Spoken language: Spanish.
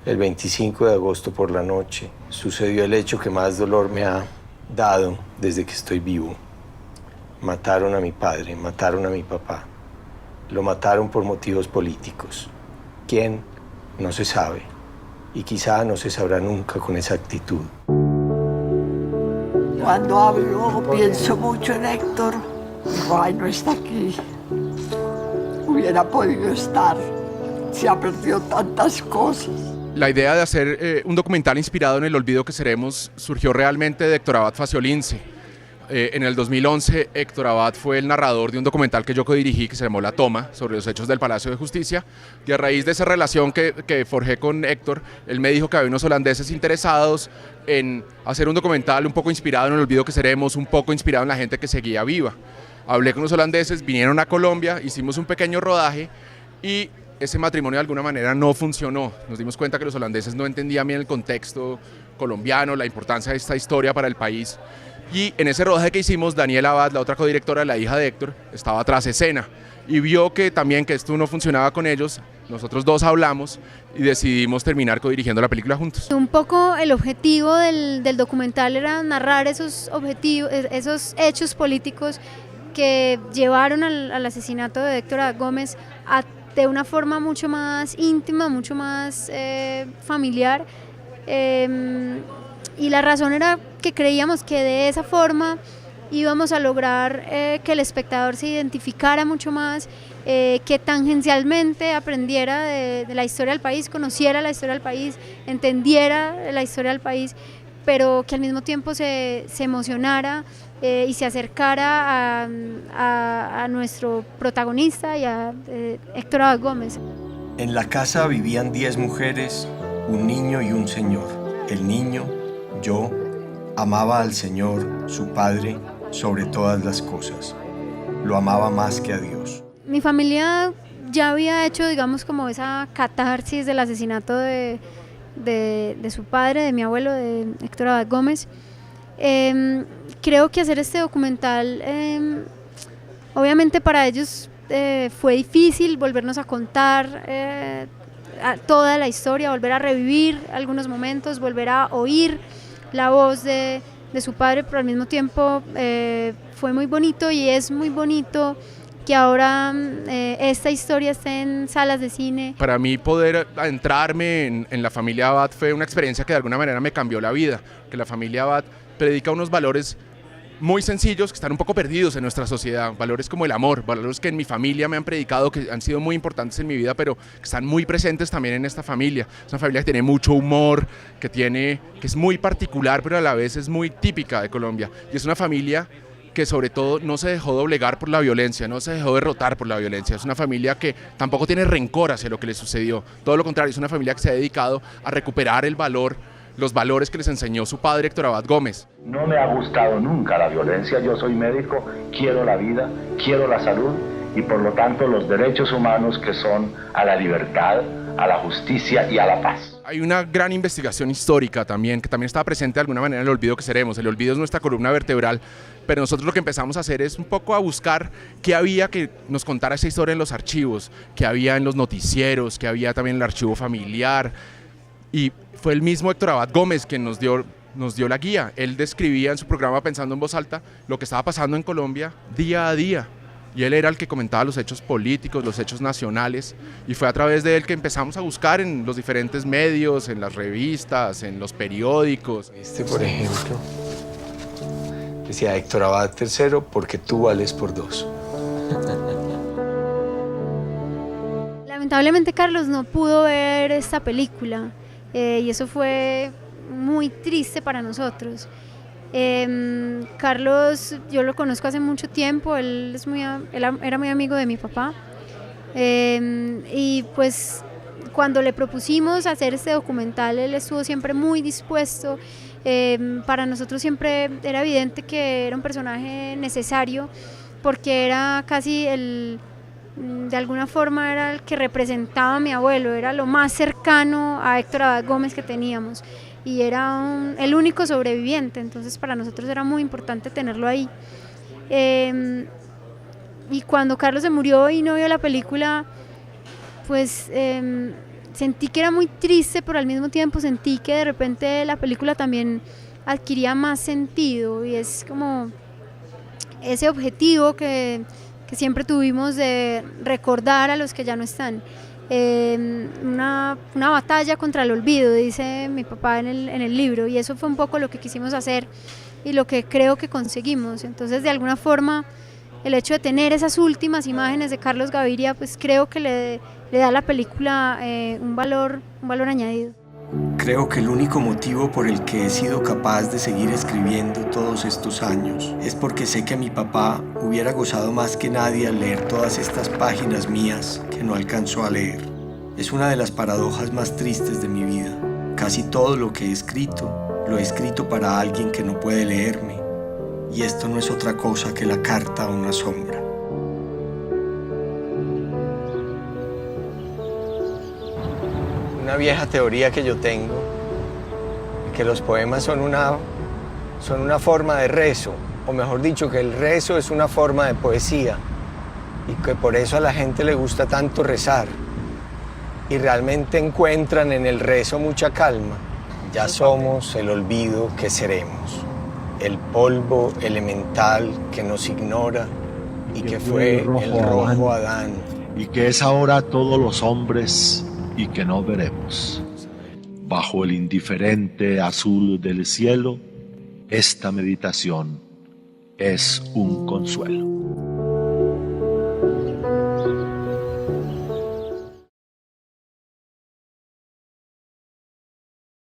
El 25 de agosto por la noche sucedió el hecho que más dolor me ha dado desde que estoy vivo. Mataron a mi padre, mataron a mi papá. Lo mataron por motivos políticos. ¿Quién? No se sabe. Y quizá no se sabrá nunca con exactitud. Cuando hablo, pienso mucho en Héctor. Digo, ay, no está aquí. Hubiera podido estar. Se ha perdido tantas cosas. La idea de hacer un documental inspirado en el olvido que seremos surgió realmente de Héctor Abad Faciolince. En el 2011, Héctor Abad fue el narrador de un documental que yo codirigí que se llamó La Toma, sobre los hechos del Palacio de Justicia, y a raíz de esa relación que forjé con Héctor, él me dijo que había unos holandeses interesados en hacer un documental un poco inspirado en el olvido que seremos, un poco inspirado en la gente que seguía viva. Hablé con los holandeses, vinieron a Colombia, hicimos un pequeño rodaje y ese matrimonio de alguna manera no funcionó. Nos dimos cuenta que los holandeses no entendían bien el contexto colombiano, la importancia de esta historia para el país. Y en ese rodaje que hicimos, Daniela Abad, la otra codirectora, la hija de Héctor, estaba tras escena y vio que también que esto no funcionaba con ellos. Nosotros dos hablamos y decidimos terminar codirigiendo la película juntos. Un poco el objetivo del documental era narrar esos hechos políticos que llevaron al asesinato de Héctor Abad Gómez de una forma mucho más íntima, mucho más familiar, y la razón era que creíamos que de esa forma íbamos a lograr que el espectador se identificara mucho más, que tangencialmente aprendiera de la historia del país, conociera la historia del país, entendiera la historia del país, pero que al mismo tiempo se emocionara y se acercara a nuestro protagonista y a Héctor Abad Gómez. En la casa vivían 10 mujeres, un niño y un señor. El niño, yo, amaba al Señor, su Padre, sobre todas las cosas. Lo amaba más que a Dios. Mi familia ya había hecho, digamos, como esa catarsis del asesinato de su padre, de mi abuelo, de Héctor Abad Gómez. Creo que hacer este documental, obviamente para ellos fue difícil volvernos a contar toda la historia, volver a revivir algunos momentos, volver a oír la voz de su padre, pero al mismo tiempo fue muy bonito y es muy bonito que ahora esta historia esté en salas de cine. Para mí poder adentrarme en la familia Abad fue una experiencia que de alguna manera me cambió la vida, que la familia Abad predica unos valores muy sencillos que están un poco perdidos en nuestra sociedad, valores como el amor, valores que en mi familia me han predicado, que han sido muy importantes en mi vida, pero que están muy presentes también en esta familia. Es una familia que tiene mucho humor, que es muy particular, pero a la vez es muy típica de Colombia, y es una familia que sobre todo no se dejó doblegar por la violencia, no se dejó derrotar por la violencia. Es una familia que tampoco tiene rencor hacia lo que le sucedió, todo lo contrario, es una familia que se ha dedicado a recuperar los valores que les enseñó su padre Héctor Abad Gómez. No me ha gustado nunca la violencia, yo soy médico, quiero la vida, quiero la salud y por lo tanto los derechos humanos que son a la libertad, a la justicia y a la paz. Hay una gran investigación histórica también, que también estaba presente de alguna manera en el olvido que seremos. El olvido es nuestra columna vertebral, pero nosotros lo que empezamos a hacer es un poco a buscar qué había que nos contara esa historia en los archivos, qué había en los noticieros, qué había también en el archivo familiar, y fue el mismo Héctor Abad Gómez quien nos dio la guía. Él describía en su programa Pensando en Voz Alta lo que estaba pasando en Colombia día a día. Y él era el que comentaba los hechos políticos, los hechos nacionales, y fue a través de él que empezamos a buscar en los diferentes medios, en las revistas, en los periódicos. Por ejemplo, decía Héctor Abad III, porque tú vales por 2. Lamentablemente Carlos no pudo ver esta película y eso fue muy triste para nosotros. Carlos, yo lo conozco hace mucho tiempo, él era muy amigo de mi papá, y pues cuando le propusimos hacer este documental, él estuvo siempre muy dispuesto. Para nosotros siempre era evidente que era un personaje necesario, porque era casi de alguna forma era el que representaba a mi abuelo, era lo más cercano a Héctor Abad Gómez que teníamos. Y era el único sobreviviente, entonces para nosotros era muy importante tenerlo ahí. Y cuando Carlos se murió y no vio la película, pues sentí que era muy triste, pero al mismo tiempo sentí que de repente la película también adquiría más sentido, y es como ese objetivo que siempre tuvimos de recordar a los que ya no están. Una batalla contra el olvido, dice mi papá en el libro, y eso fue un poco lo que quisimos hacer y lo que creo que conseguimos. Entonces, de alguna forma, el hecho de tener esas últimas imágenes de Carlos Gaviria, pues creo que le da a la película un valor añadido. Creo que el único motivo por el que he sido capaz de seguir escribiendo todos estos años es porque sé que mi papá hubiera gozado más que nadie al leer todas estas páginas mías que no alcanzó a leer. Es una de las paradojas más tristes de mi vida. Casi todo lo que he escrito, lo he escrito para alguien que no puede leerme. Y esto no es otra cosa que la carta a una sombra. Una vieja teoría que yo tengo, que los poemas son una forma de rezo, o mejor dicho, que el rezo es una forma de poesía, y que por eso a la gente le gusta tanto rezar, y realmente encuentran en el rezo mucha calma. Ya somos el olvido que seremos, el polvo elemental que nos ignora, y que fue el rojo Adán, y que es ahora todos los hombres y que no veremos. Bajo el indiferente azul del cielo, esta meditación es un consuelo.